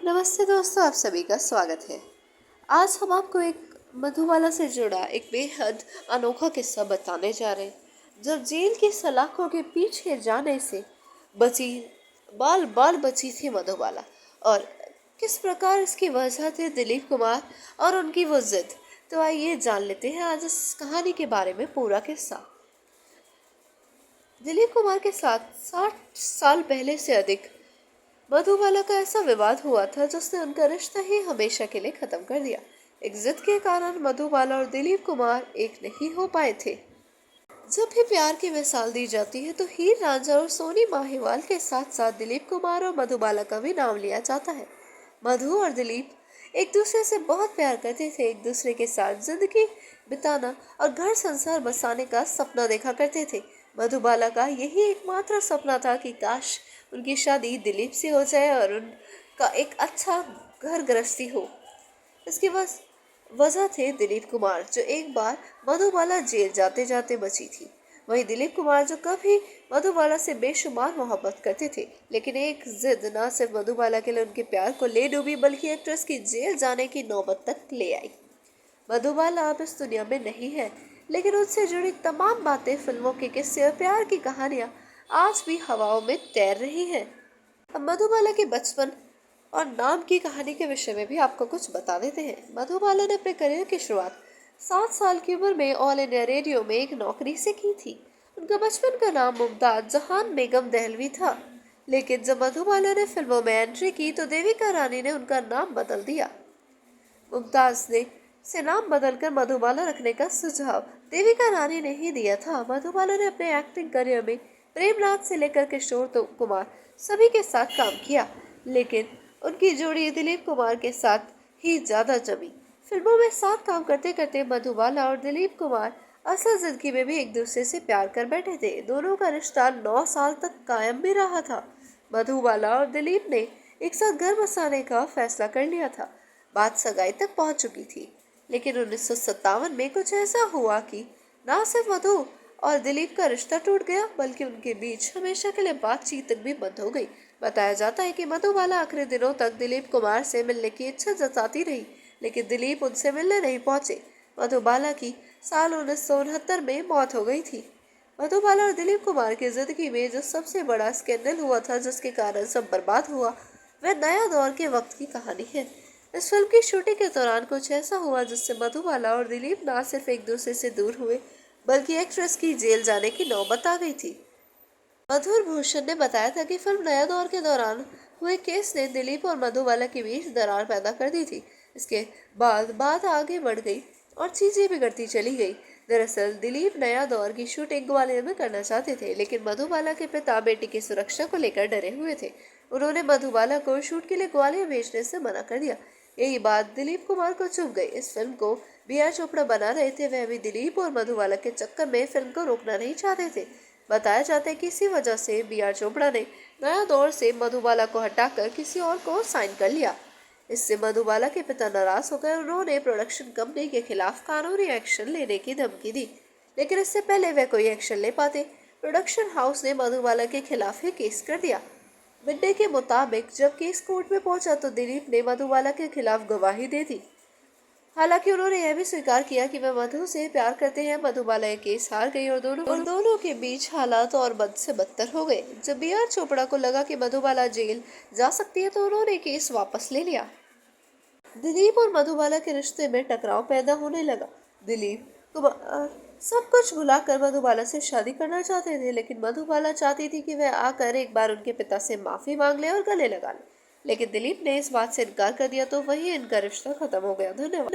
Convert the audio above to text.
नमस्ते दोस्तों, आप सभी का स्वागत है। आज हम आपको एक मधुबाला से जुड़ा एक बेहद अनोखा किस्सा बताने जा रहे हैं। जब जेल की सलाखों के पीछे जाने से बची बाल बाल बची थी मधुबाला, और किस प्रकार इसकी वजह थे दिलीप कुमार और उनकी वो जिद। तो आइए जान लेते हैं आज इस कहानी के बारे में पूरा किस्सा। दिलीप कुमार के साथ 60 साल पहले से अधिक मधुबाला का ऐसा विवाद हुआ था जिसने उनका रिश्ता ही हमेशा के लिए खत्म कर दिया। एक जिद के कारण मधुबाला और दिलीप कुमार एक नहीं हो पाए थे। जब भी प्यार की मिसाल दी जाती है तो हीर रांझा और सोनी माहिवाल के साथ साथ दिलीप कुमार और मधुबाला का भी नाम लिया जाता है। मधु और दिलीप एक दूसरे से बहुत प्यार करते थे, एक दूसरे के साथ जिंदगी बिताना और घर संसार बसाने का सपना देखा करते थे। मधुबाला का यही एकमात्र सपना था कि काश उनकी शादी दिलीप से हो जाए और उनका एक अच्छा घर गृहस्थी हो। इसके बस वजह थे दिलीप कुमार, जो एक बार मधुबाला जेल जाते जाते बची थी। वही दिलीप कुमार जो कभी मधुबाला से बेशुमार मोहब्बत करते थे, लेकिन एक जिद न सिर्फ मधुबाला के लिए उनके प्यार को ले डूबी बल्कि एक्ट्रेस की जेल जाने की नौबत तक ले आई। मधुबाला अब इस दुनिया में नहीं है, लेकिन उनसे जुड़ी तमाम बातें, फिल्मों के किस्से और प्यार की कहानियां आज भी हवाओं में तैर रही हैं। अब मधुबाला के बचपन और नाम की कहानी के विषय में भी आपको कुछ बता देते हैं। मधुबाला ने अपने करियर की शुरुआत 7 साल की उम्र में ऑल इंडिया रेडियो में एक नौकरी से की थी। उनका बचपन का नाम मुमताज जहान बेगम दहलवी था, लेकिन जब मधुबाला ने फिल्मों में एंट्री की तो देविका रानी ने उनका नाम बदल दिया। मुमताज ने से नाम बदलकर मधुबाला रखने का सुझाव देविका रानी ने ही दिया था। मधुबाला ने अपने एक्टिंग करियर में प्रेमनाथ से लेकर किशोर कुमार सभी के साथ काम किया, लेकिन उनकी जोड़ी दिलीप कुमार के साथ ही ज्यादा जमी। फिल्मों में साथ काम करते करते मधुबाला और दिलीप कुमार असल जिंदगी में भी एक दूसरे से प्यार कर बैठे थे। दोनों का रिश्ता 9 साल तक कायम भी रहा था। मधुबाला और दिलीप ने एक साथ घर बसाने का फैसला कर लिया था। बात सगाई तक पहुंच चुकी थी, लेकिन 1957 में कुछ ऐसा हुआ कि ना सिर्फ मधु और दिलीप का रिश्ता टूट गया, बल्कि उनके बीच हमेशा के लिए बातचीत तक भी बंद हो गई। बताया जाता है कि मधुबाला आखिरी दिनों तक दिलीप कुमार से मिलने की इच्छा जताती रही, लेकिन दिलीप उनसे मिलने नहीं पहुंचे। मधुबाला की साल 1969 में मौत हो गई थी। मधुबाला और दिलीप कुमार की जिंदगी में जो सबसे बड़ा स्कैंडल हुआ था, जिसके कारण सब बर्बाद हुआ, वह नया दौर के वक्त की कहानी है। इस फिल्म की शूटिंग के दौरान कुछ ऐसा हुआ जिससे मधुबाला और दिलीप ना सिर्फ एक दूसरे से दूर हुए, बल्कि एक्ट्रेस की जेल जाने की नौबत आ गई थी। मधुर भूषण ने बताया था कि फिल्म नया दौर के दौरान हुए केस ने दिलीप और मधुबाला के बीच दरार पैदा कर दी थी। इसके बाद बात आगे बढ़ गई और चीजें बिगड़ती चली गई। दरअसल दिलीप नया दौर की शूटिंग ग्वालियर में करना चाहते थे, लेकिन मधुबाला के पिता बेटी की सुरक्षा को लेकर डरे हुए थे। उन्होंने मधुबाला को शूट के लिए ग्वालियर भेजने से मना कर दिया। यही बात दिलीप कुमार को चुभ गई। इस फिल्म को बी.आर. चोपड़ा बना रहे थे, वह भी दिलीप और मधुबाला के चक्कर में फिल्म को रोकना नहीं चाहते थे। बताया जाता है कि इसी वजह से बी.आर. चोपड़ा ने नया दौर से मधुबाला को हटाकर किसी और को साइन कर लिया। इससे मधुबाला के पिता नाराज हो गए। उन्होंने प्रोडक्शन कंपनी के खिलाफ कानूनी एक्शन लेने की धमकी दी, लेकिन इससे पहले वह कोई एक्शन ले पाते, प्रोडक्शन हाउस ने मधुबाला के खिलाफ ही केस कर दिया। मिडडे के मुताबिक जब केस कोर्ट में पहुंचा तो दिलीप ने मधुबाला के खिलाफ गवाही दे दी। हालांकि उन्होंने यह भी स्वीकार किया कि वह मधु से प्यार करते हैं। मधुबाला ये केस हार गई और दोनों के बीच हालात और बद से बदतर हो गए। जब बी.आर. चोपड़ा को लगा कि मधुबाला जेल जा सकती है तो उन्होंने केस वापस ले लिया। दिलीप और मधुबाला के रिश्ते में टकराव पैदा होने लगा। दिलीप कुमार सब कुछ भुलाकर मधुबाला से शादी करना चाहते थे, लेकिन मधुबाला चाहती थी कि वह आकर एक बार उनके पिता से माफी मांग ले और गले लगा ले, लेकिन दिलीप ने इस बात से इनकार कर दिया, तो वही इनका रिश्ता खत्म हो गया। धन्यवाद।